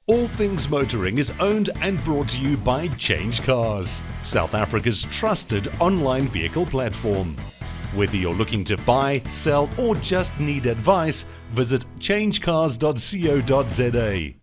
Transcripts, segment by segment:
All Things Motoring is owned and brought to you by CHANGECARS, South Africa's trusted online vehicle platform. Whether you're looking to buy, sell, or just need advice, visit changecars.co.za.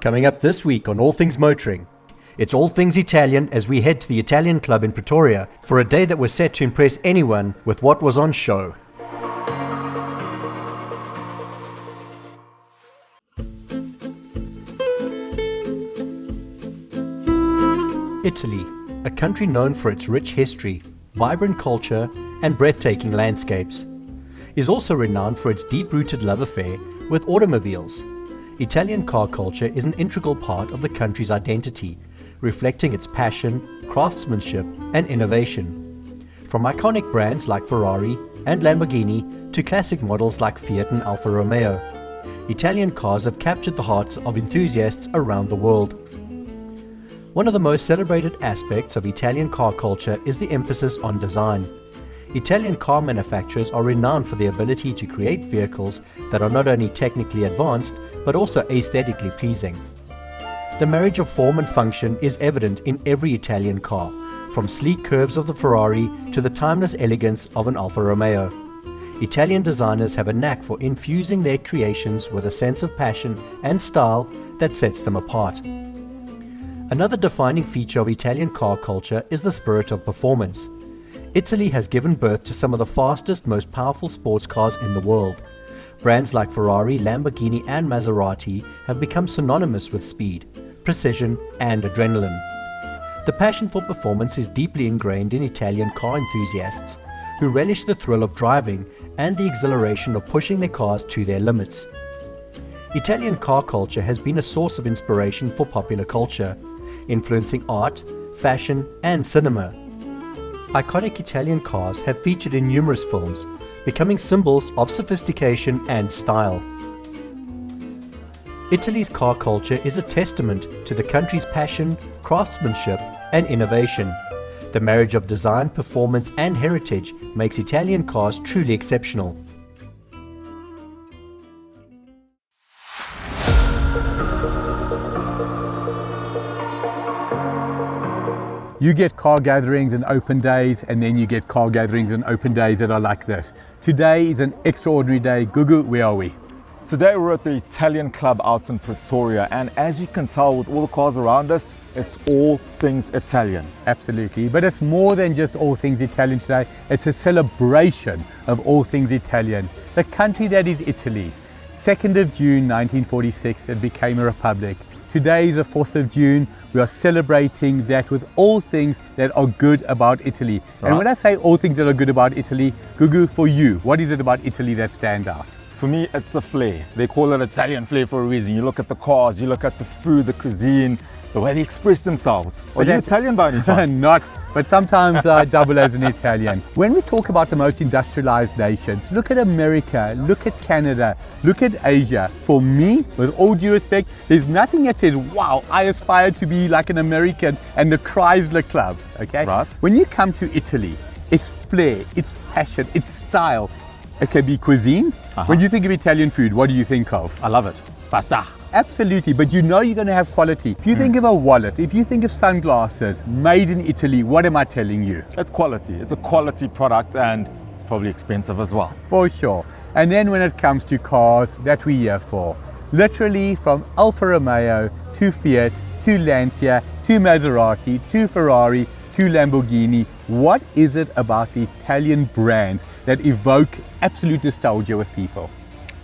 Coming up this week on All Things Motoring, it's all things Italian as we head to the Italian Club in Pretoria for a day that was set to impress anyone with what was on show. Italy, a country known for its rich history, vibrant culture, and breathtaking landscapes, is also renowned for its deep-rooted love affair with automobiles. Italian car culture is an integral part of the country's identity, reflecting its passion, craftsmanship, and innovation. From iconic brands like Ferrari and Lamborghini to classic models like Fiat and Alfa Romeo, Italian cars have captured the hearts of enthusiasts around the world. One of the most celebrated aspects of Italian car culture is the emphasis on design. Italian car manufacturers are renowned for their ability to create vehicles that are not only technically advanced, but also aesthetically pleasing. The marriage of form and function is evident in every Italian car, from sleek curves of the Ferrari to the timeless elegance of an Alfa Romeo. Italian designers have a knack for infusing their creations with a sense of passion and style that sets them apart. Another defining feature of Italian car culture is the spirit of performance. Italy has given birth to some of the fastest, most powerful sports cars in the world. Brands like Ferrari, Lamborghini, and Maserati have become synonymous with speed, precision, and adrenaline. The passion for performance is deeply ingrained in Italian car enthusiasts, who relish the thrill of driving and the exhilaration of pushing their cars to their limits. Italian car culture has been a source of inspiration for popular culture, influencing art, fashion, and cinema. Iconic Italian cars have featured in numerous films, becoming symbols of sophistication and style. Italy's car culture is a testament to the country's passion, craftsmanship, and innovation. The marriage of design, performance, and heritage makes Italian cars truly exceptional. You get car gatherings and open days, and then you get car gatherings and open days that are like this. Today is an extraordinary day. Gugu, where are we? Today we're at the Italian Club out in Pretoria, and as you can tell with all the cars around us, it's all things Italian. Absolutely, but it's more than just all things Italian today. It's a celebration of all things Italian. The country that is Italy. 2nd of June 1946, it became a republic. Today is the 4th of June. We are celebrating that with all things that are good about Italy. Right. And when I say all things that are good about Italy, Gugu, for you, what is it about Italy that stands out? For me, it's the flair. They call it Italian flair for a reason. You look at the cars, you look at the food, the cuisine, the way they express themselves. Are you Italian by any chance? Not, but sometimes I double as an Italian. When we talk about the most industrialized nations, look at America, look at Canada, look at Asia. For me, with all due respect, there's nothing that says, wow, I aspire to be like an American and the Chrysler Club, okay? Right. When you come to Italy, it's flair, it's passion, it's style. It can be cuisine. When you think of Italian food, what do you think of? I love it. Pasta. Absolutely, but you know you're going to have quality. If you think of a wallet, if you think of sunglasses made in Italy, what am I telling you? It's quality. It's a quality product and it's probably expensive as well. For sure. And then when it comes to cars, that we're here for. Literally from Alfa Romeo to Fiat to Lancia to Maserati to Ferrari to Lamborghini. What is it about the Italian brands that evoke absolute nostalgia with people?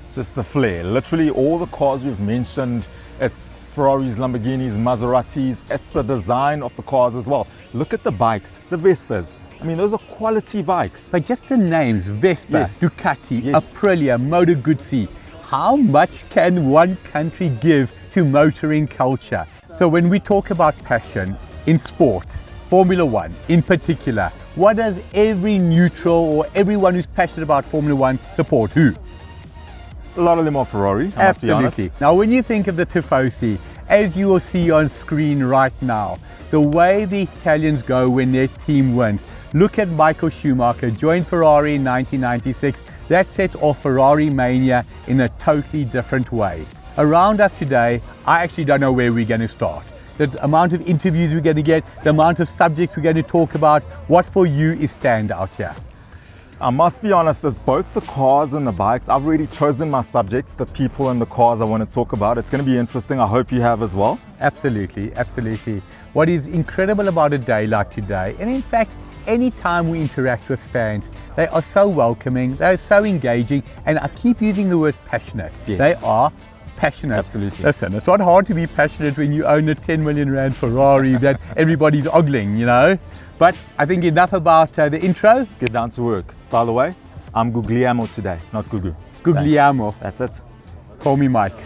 It's just the flair. Literally all the cars we've mentioned, it's Ferraris, Lamborghinis, Maseratis, it's the design of the cars as well. Look at the bikes, the Vespas. I mean, those are quality bikes. But just the names, Vespa, Yes. Ducati, Yes. Aprilia, Moto Guzzi. How much can one country give to motoring culture? So when we talk about passion in sport, Formula One in particular, what does every neutral or everyone who's passionate about Formula One support? Who? A lot of them are Ferrari, I must be honest. Absolutely. Now, when you think of the Tifosi, as you will see on screen right now, the way the Italians go when their team wins. Look at Michael Schumacher, joined Ferrari in 1996. That set off Ferrari mania in a totally different way. Around us today, I actually don't know where we're going to start. The amount of interviews we're going to get, the amount of subjects we're going to talk about, what for you is standout here? I must be honest, it's both the cars and the bikes. I've already chosen my subjects, the people and the cars I want to talk about. It's going to be interesting. I hope you have as well. Absolutely, absolutely. What is incredible about a day like today, and in fact, anytime we interact with fans, they are so welcoming, they're so engaging, and I keep using the word passionate. Yes. They are passionate. Absolutely. Listen, it's not hard to be passionate when you own a 10 million rand Ferrari that everybody's ogling, you know. But I think enough about the intro. Let's get down to work. By the way, I'm Guglielmo today, not Gugu. Guglielmo. That's it. Call me Mike.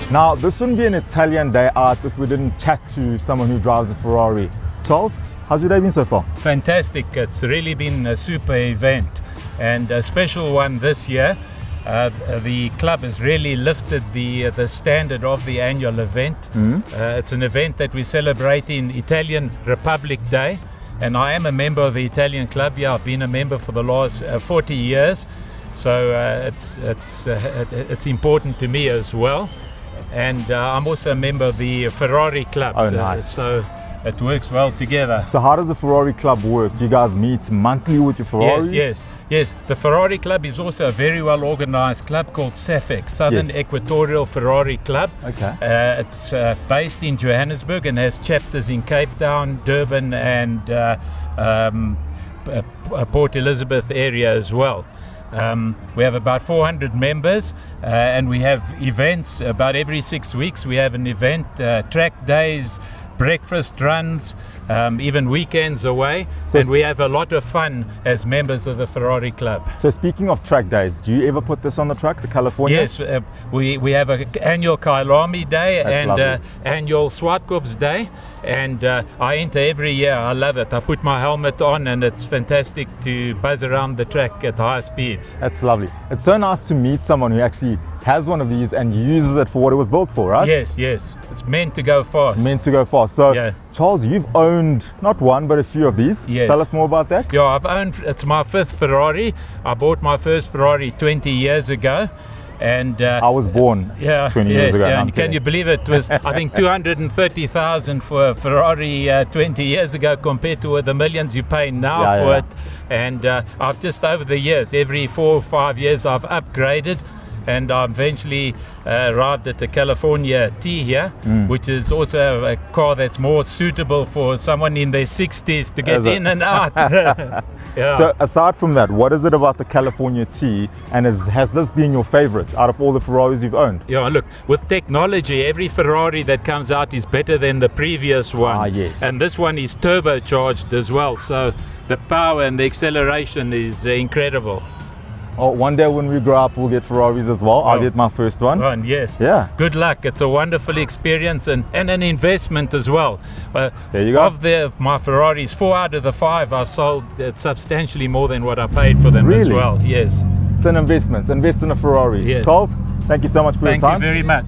Now, this wouldn't be an Italian day out if we didn't chat to someone who drives a Ferrari. Charles, how's your day been so far? Fantastic. It's really been a super event and a special one this year. The club has really lifted the standard of the annual event. It's an event that we celebrate in Italian Republic Day, and I am a member of the Italian club. Yeah, I've been a member for the last 40 years, so it's important to me as well. And I'm also a member of the Ferrari Club. Oh, nice. So it works well together. So how does the Ferrari Club work? Do you guys meet monthly with your Ferraris? Yes. The Ferrari Club is also a very well organized club called SAFEC, Southern Equatorial Ferrari Club. Okay. It's based in Johannesburg and has chapters in Cape Town, Durban and Port Elizabeth area as well. We have about 400 members and we have events about every 6 weeks. We have an event, track days, breakfast runs, even weekends away, So and we have a lot of fun as members of the Ferrari Club. So speaking of track days, do you ever put this on the track, the California? Yes, we have an annual Kailami Day That's and lovely. annual Swartkops Day, and I enter every year. I love it. I put my helmet on and it's fantastic to buzz around the track at high speeds. That's lovely. It's so nice to meet someone who actually has one of these and uses it for what it was built for, right? Yes, it's meant to go fast. It's meant to go fast. So, Yeah. Charles, you've owned not one, but a few of these. Yes. Tell us more about that. Yeah, it's my 5th Ferrari. I bought my first Ferrari 20 years ago. And I was born 20 years ago. Yeah, I'm and can kidding. you believe it was, I think, 230,000 for a Ferrari 20 years ago compared to the millions you pay now for Yeah. it. And I've just over the years, every 4 or 5 years, I've upgraded. And I eventually arrived at the California T here, which is also a car that's more suitable for someone in their 60s to get in and out. Yeah. So aside from that, what is it about the California T, and has this been your favorite out of all the Ferraris you've owned? Yeah, look, with technology, every Ferrari that comes out is better than the previous one. Ah, yes. And this one is turbocharged as well, so the power and the acceleration is incredible. Oh, one day when we grow up, we'll get Ferraris as well. I'll get my first one. Oh, and yes. Yeah. Good luck. It's a wonderful experience and an investment as well. There you go. Of my Ferraris, 4 out of the 5 I've sold substantially more than what I paid for them as Really? well. Yes. It's an investment. Invest in a Ferrari. Yes. Charles, thank you so much for Thank your you time. very much.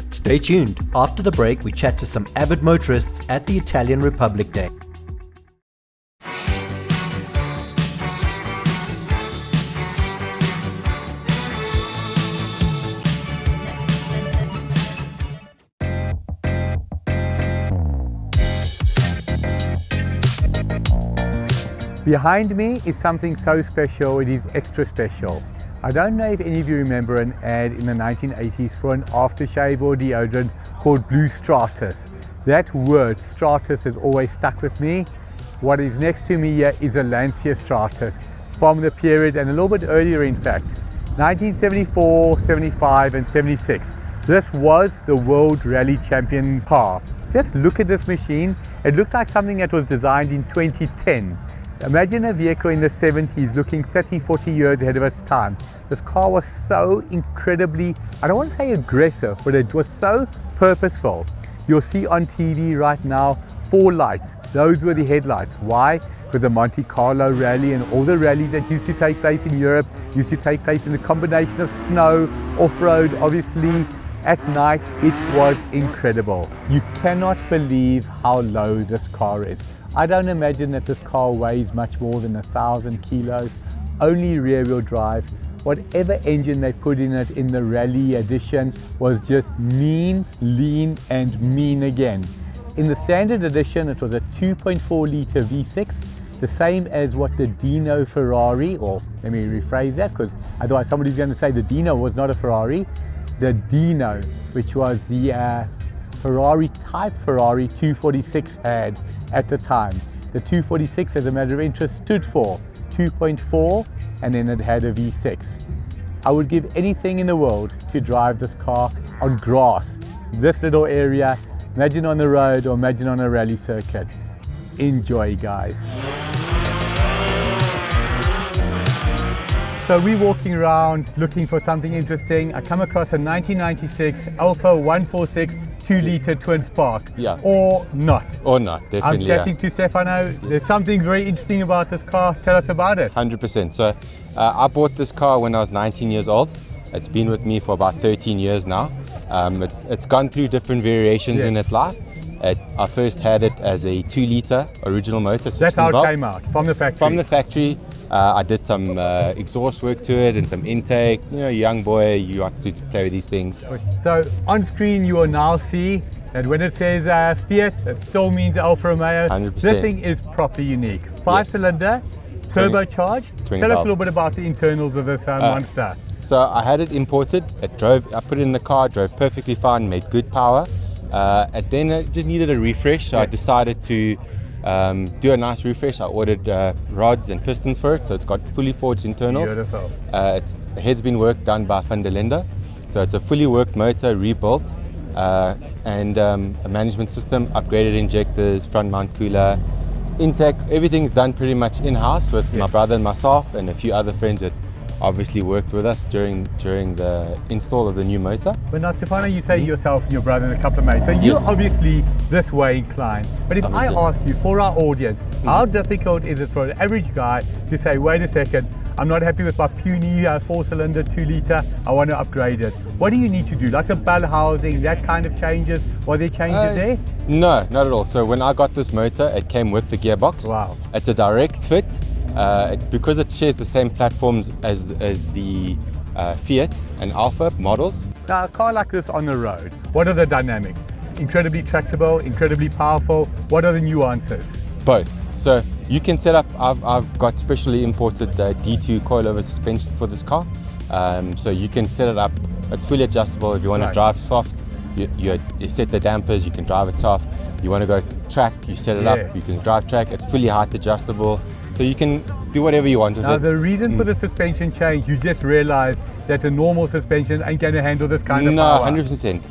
Stay tuned. After the break, we chat to some avid motorists at the Italian Republic Day. Behind me is something so special, it is extra special. I don't know if any of you remember an ad in the 1980s for an aftershave or deodorant called Blue Stratus. That word, Stratus, has always stuck with me. What is next to me here is a Lancia Stratus from the period, and a little bit earlier in fact, 1974, 75 and 76. This was the World Rally Champion car. Just look at this machine. It looked like something that was designed in 2010. Imagine a vehicle in the 70s looking 30, 40 years ahead of its time. This car was so incredibly, I don't want to say aggressive, but it was so purposeful. You'll see on TV right now 4 lights. Those were the headlights. Why? Because the Monte Carlo rally and all the rallies that used to take place in Europe used to take place in a combination of snow, off-road, obviously. At night, it was incredible. You cannot believe how low this car is. I don't imagine that this car weighs much more than 1,000 kilos, only rear wheel drive. Whatever engine they put in it in the rally edition was just mean, lean and mean again. In the standard edition, it was a 2.4 litre V6, the same as what the Dino Ferrari, or let me rephrase that because otherwise somebody's going to say the Dino was not a Ferrari. The Dino, which was the Ferrari type Ferrari 246 had at the time. The 246, as a matter of interest, stood for 2.4 and then it had a V6. I would give anything in the world to drive this car on grass, this little area. Imagine on the road or imagine on a rally circuit. Enjoy, guys. So we're walking around looking for something interesting. I come across a 1996 Alfa 146 2-litre twin spark. Yeah. Or not. Or not, definitely. I'm chatting to Stefano. Yes. There's something very interesting about this car. Tell us about it. 100%. So I bought this car when I was 19 years old. It's been with me for about 13 years now. It's gone through different variations in its life. I first had it as a 2-litre original motor. That's how it came out, from the factory? From the factory. I did some exhaust work to it and some intake. You know, young boy, you like to play with these things. So on screen you will now see that when it says Fiat, it still means Alfa Romeo. 100%. This thing is properly unique. 5-cylinder, turbocharged. Tell us a little bit about the internals of this monster. So I had it imported. I put it in the car, drove perfectly fine, made good power. And then it just needed a refresh, so I decided to do a nice refresh. I ordered rods and pistons for it, so it's got fully forged internals. Beautiful. The head's been worked done by Van der Linde, so it's a fully worked motor, rebuilt, and a management system, upgraded injectors, front mount cooler, intake. Everything's done pretty much in-house with my brother and myself and a few other friends that obviously worked with us during the install of the new motor. But now, Stefano, you say yourself and your brother and a couple of mates, so you're obviously this way inclined. But if I ask you, for our audience, how difficult is it for an average guy to say, wait a second, I'm not happy with my puny 4-cylinder 2-litre, I want to upgrade it. What do you need to do? Like a bell housing, that kind of changes? Were there changes there? No, not at all. So when I got this motor, it came with the gearbox. Wow. It's a direct fit. Because it shares the same platforms as the Fiat and Alfa models. Now, a car like this on the road, what are the dynamics? Incredibly tractable, incredibly powerful. What are the nuances? Both. So you can set up, I've got specially imported D2 coilover suspension for this car. So you can set it up, it's fully adjustable. If you want to drive soft, you set the dampers, you can drive it soft. You want to go track, you set it up, you can drive track. It's fully height adjustable. So you can do whatever you want with it. Now the reason for the suspension change, you just realized that a normal suspension ain't going to handle this kind of power. No, 100%.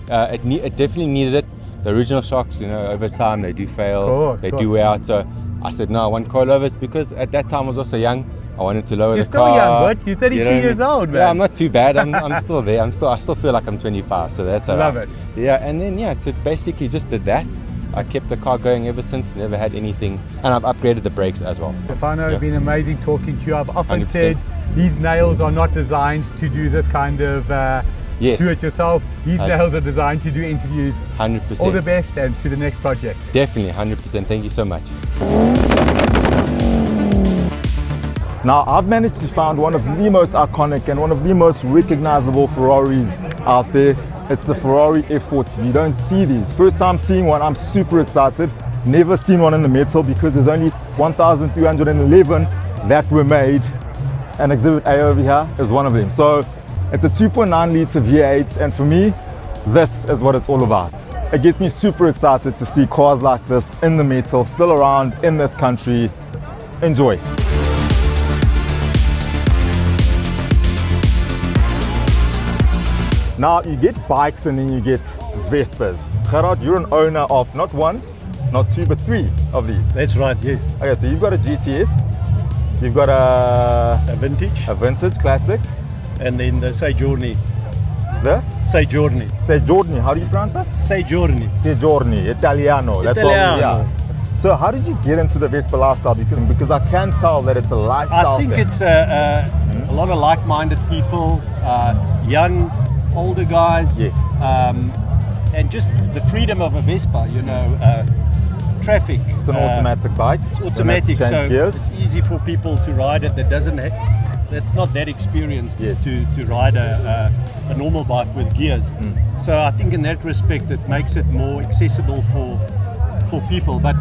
It definitely needed it. The original shocks, you know, over time they do fail, they do wear out. So I said, no, I want coilovers because at that time I was also young. I wanted to lower the car. You're still young, but you're 32 years old, man. Yeah, I'm not too bad. I'm still there. I still feel like I'm 25, so that's all right. Love it. Yeah, and then so it basically just did that. I kept the car going ever since, never had anything, and I've upgraded the brakes as well. Stefano, it's been amazing talking to you. I've often said these nails are not designed to do this kind of do it yourself. These nails are designed to do interviews. 100%. All the best and to the next project. Definitely, 100%. Thank you so much. Now, I've managed to find one of the most iconic and one of the most recognizable Ferraris out there. It's the Ferrari F40. You don't see these. First time seeing one, I'm super excited. never seen one in the metal because there's only 1,311 that were made, and Exhibit A over here is one of them. So it's a 2.9 litre V8, and for me, this is what it's all about. It gets me super excited to see cars like this in the metal, still around in this country. Enjoy. Now you get bikes and then you get Vespas. Gerard, you're an owner of not one, not two, but three of these. That's right, yes. Okay, so you've got a GTS, you've got a vintage classic, And then the Soggiorni. the Soggiorni. Soggiorni. How do you pronounce it? Soggiorni. Soggiorni, Italiano. That's all. Italiano. So how did you get into the Vespa lifestyle? Because I can tell that it's a lifestyle I think thing. it's a lot of like-minded people, young, older guys. Yes. And just the freedom of a Vespa, you know, traffic. It's an automatic bike. It's automatic, so change gears. it's easy for people to ride it that's not that experienced Yes. to ride a normal bike with gears. So I think in that respect it makes it more accessible for people. But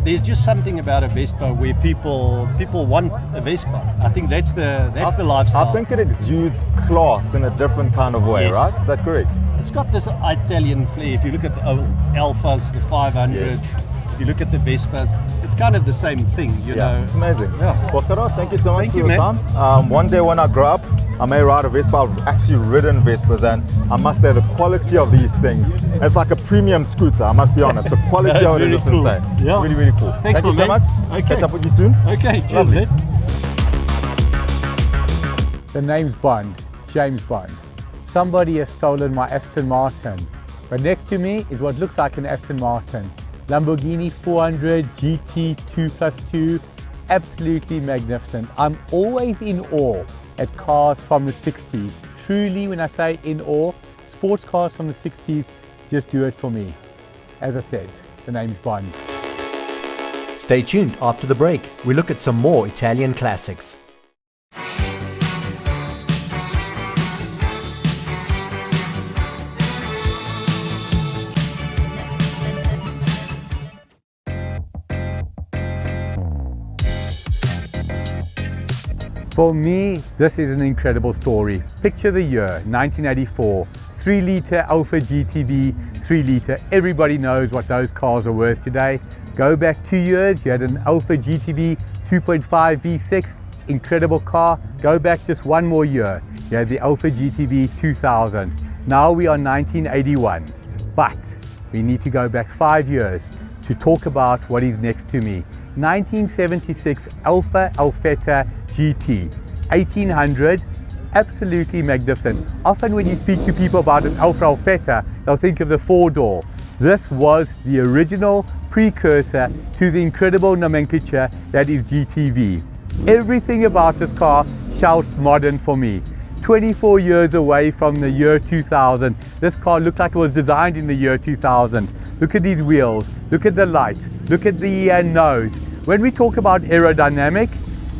there's just something about a Vespa where people want a Vespa. I think that's the lifestyle. I think it exudes class in a different kind of way, Yes. right? Is that correct? It's got this Italian flair. If you look at the old Alfas, the 500s, if you look at the Vespas, it's kind of the same thing, you know. It's amazing. Yeah. Well, Gerard, thank you so much Thank for you, your man. time. One day when I grow up, I may ride a Vespa. I've actually ridden Vespas, and I must say the quality of these things, it's like a premium scooter, I must be honest. The quality That's of it is really cool. insane. Yeah. Really, really cool. Thanks, Thank you so my much. man. Okay. Catch up with you soon. Okay, cheers, Lovely. man. The name's Bond, James Bond. Somebody has stolen my Aston Martin. But next to me is what looks like an Aston Martin. Lamborghini 400 GT 2+2, absolutely magnificent. I'm always in awe at cars from the 60s. Truly, when I say in awe, sports cars from the 60s just do it for me. As I said, the name's Bond. Stay tuned after the break. We look at some more Italian classics. For me, this is an incredible story. Picture the year, 1984, 3-litre Alfa GTV, 3-litre. Everybody knows what those cars are worth today. Go back 2 years, you had an Alfa GTV 2.5 V6, incredible car. Go back just one more year, you had the Alfa GTV 2000. Now we are 1981, but we need to go back 5 years to talk about what is next to me. 1976 Alfa Alfetta GT, 1800, absolutely magnificent. Often when you speak to people about an Alfa Alfetta, they'll think of the 4-door. This was the original precursor to the incredible nomenclature that is GTV. Everything about this car shouts modern for me. 24 years away from the year 2000. This car looked like it was designed in the year 2000. Look at these wheels, look at the lights, look at the nose. When we talk about aerodynamic,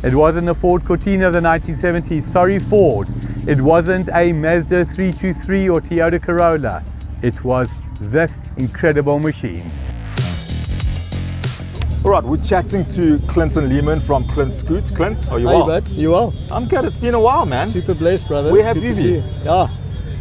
it wasn't a Ford Cortina of the 1970s, sorry Ford. It wasn't a Mazda 323 or Toyota Corolla. It was this incredible machine. All right, we're chatting to Clinton Lehman from Clint Scoot. Clint, are you well? Hey, bud. You well? I'm good. It's been a while, man. Super blessed, brother. Where It's have good you to see been? Yeah,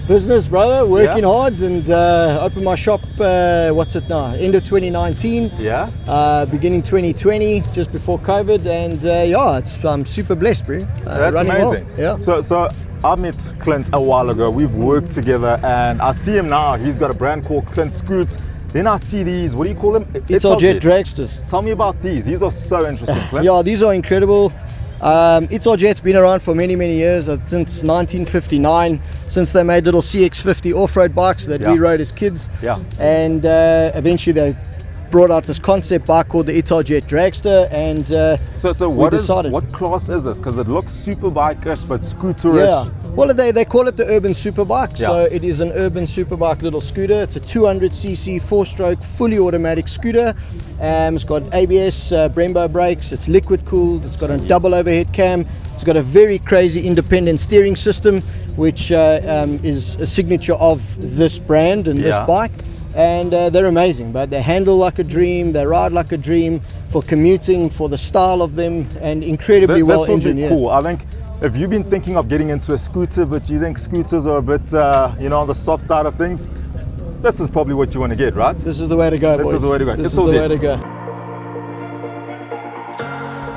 business, brother. Working Yeah? hard and opened my shop. What's it now? End of 2019. Yeah? Beginning 2020, just before COVID, and yeah, I'm super blessed, bro. That's running amazing. Well. Yeah. So I met Clint a while ago. We've worked together, and I see him now. He's got a brand called Clint Scoot. Then I see these, what do you call them? Italjet dragsters. Tell me about these. These are so interesting, Clint. Yeah, these are incredible. Italjet's been around for many years, since 1959, since they made little CX50 off-road bikes that we rode as kids. Yeah. And eventually they brought out this concept bike called the Italjet Dragster, and So what class is this? Because it looks super bike-ish, but scooterish. yeah. Well, they call it the urban superbike. Yeah. So it is an urban superbike little scooter. It's a 200cc 4-stroke fully automatic scooter. It's got ABS Brembo brakes. It's liquid cooled. It's got a double overhead cam. It's got a very crazy independent steering system, which is a signature of this brand and this bike. and they're amazing, but they handle like a dream, they ride like a dream for commuting, for the style of them, and incredibly well engineered. Cool. I think if you've been thinking of getting into a scooter, but you think scooters are a bit, on the soft side of things, this is probably what you want to get, right? This is the way to go, boys. This is the way to go. This is the way to go.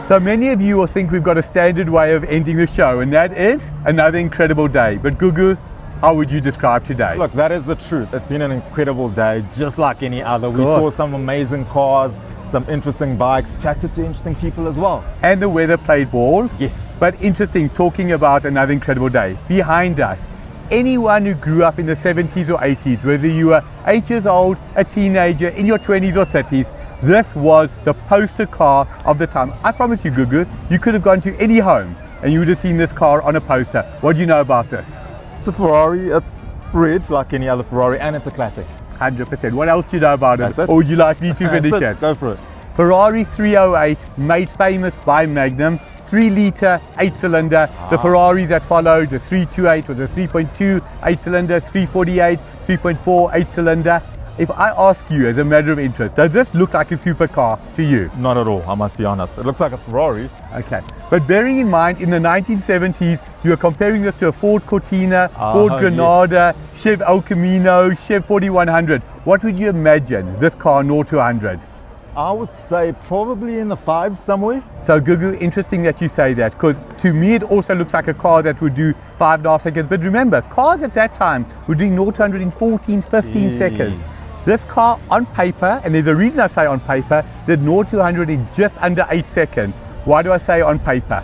So many of you will think we've got a standard way of ending the show, and that is another incredible day. But Gugu, how would you describe today? Look, that is the truth. It's been an incredible day, just like any other. We saw some amazing cars, some interesting bikes, chatted to interesting people as well. And the weather played ball. Yes. But interesting, talking about another incredible day. Behind us, anyone who grew up in the 70s or 80s, whether you were 8 years old, a teenager, in your 20s or 30s, this was the poster car of the time. I promise you, Gugu, you could have gone to any home and you would have seen this car on a poster. What do you know about this? It's a Ferrari. It's red like any other Ferrari, and it's a classic. 100%. What else do you know about it? That's it. Or would you like me to finish it? Go for it. Ferrari 308, made famous by Magnum, 3-litre, 8-cylinder. The Ferraris that followed, the 328 or the 3.2 8-cylinder, 348, 3.4 8-cylinder. If I ask you as a matter of interest, does this look like a supercar to you? Not at all, I must be honest. It looks like a Ferrari. Okay. But bearing in mind, in the 1970s, you were comparing this to a Ford Cortina, Ford Granada, yes, Chev El Camino, Chev 4100. What would you imagine this car 0 to 100? I would say probably in the 5s somewhere. So Gugu, interesting that you say that, because to me it also looks like a car that would do 5.5 seconds. But remember, cars at that time were doing 0 to 100 in 14, 15 seconds. This car on paper, and there's a reason I say on paper, did 0 to 100 in just under 8 seconds. Why do I say on paper?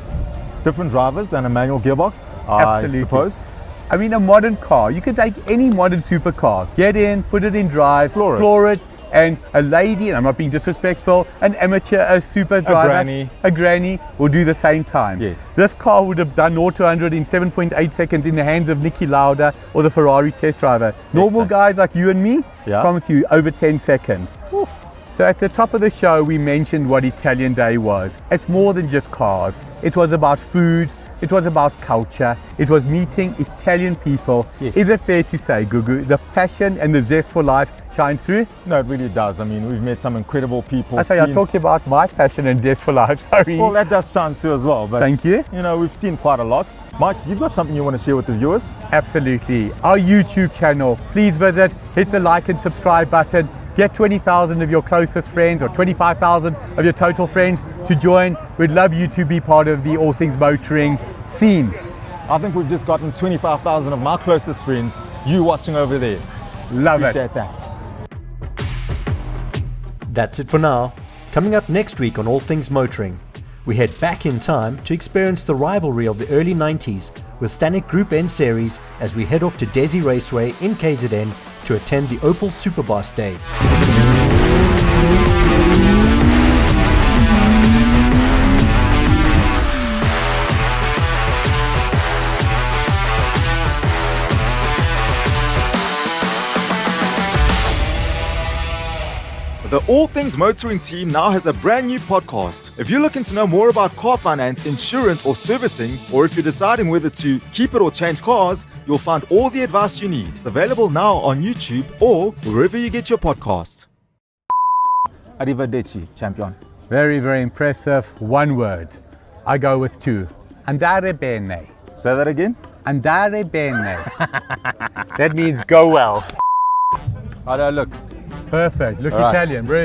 Different drivers and a manual gearbox, Absolutely. I suppose. I mean, a modern car, you could take any modern supercar, get in, put it in drive, floor it, and a lady, and I'm not being disrespectful, an amateur, a super driver, a granny will do the same time. Yes. This car would have done 0 to 100 in 7.8 seconds in the hands of Niki Lauda or the Ferrari test driver. Normal guys like you and me, promise you, over 10 seconds. Whew. So at the top of the show, we mentioned what Italian Day was. It's more than just cars. It was about food. It was about culture. It was meeting Italian people. Yes. Is it fair to say, Gugu, the passion and the zest for life shines through? No, it really does. I mean, we've met some incredible people. I was talking about my passion and zest for life, sorry. Well, that does shine too as well. But, thank you. You know, we've seen quite a lot. Mike, you've got something you want to share with the viewers? Absolutely. Our YouTube channel. Please visit, hit the like and subscribe button. Get 20,000 of your closest friends or 25,000 of your total friends to join. We'd love you to be part of the All Things Motoring scene. I think we've just gotten 25,000 of my closest friends, you watching over there. Appreciate that. That's it for now. Coming up next week on All Things Motoring, we head back in time to experience the rivalry of the early 90s with Stanek Group N Series as we head off to Desi Raceway in KZN to attend the Opel Superboss Day. The All Things Motoring team now has a brand new podcast. If you're looking to know more about car finance, insurance or servicing, or if you're deciding whether to keep it or change cars, you'll find all the advice you need. Available now on YouTube or wherever you get your podcasts. Arrivederci, champion. Very, very impressive. One word. I go with two. Andare bene. Say that again. Andare bene. That means go well. How do I look? Perfect. Look All Italian, bro.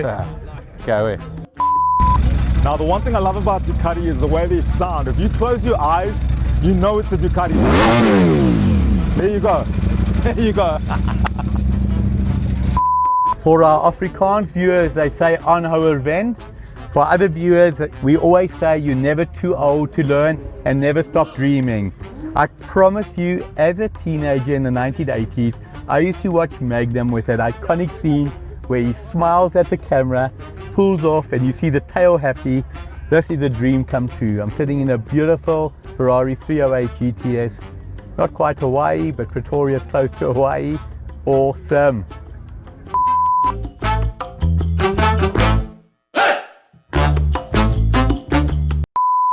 Okay, wait. Now, the one thing I love about Ducati is the way they sound. If you close your eyes, you know it's a Ducati. There you go. There you go. For our Afrikaans viewers, they say aanhouer wen. For other viewers, we always say you're never too old to learn and never stop dreaming. I promise you, as a teenager in the 1980s, I used to watch Magnum with that iconic scene where he smiles at the camera, pulls off, and you see the tail happy. This is a dream come true. I'm sitting in a beautiful Ferrari 308 GTS. Not quite Hawaii, but Pretoria is close to Hawaii. Awesome.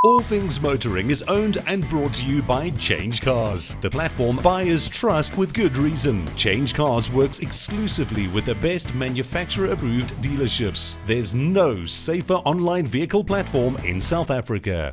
All Things Motoring is owned and brought to you by CHANGECARS, the platform buyers trust with good reason. CHANGECARS works exclusively with the best manufacturer-approved dealerships. There's no safer online vehicle platform in South Africa.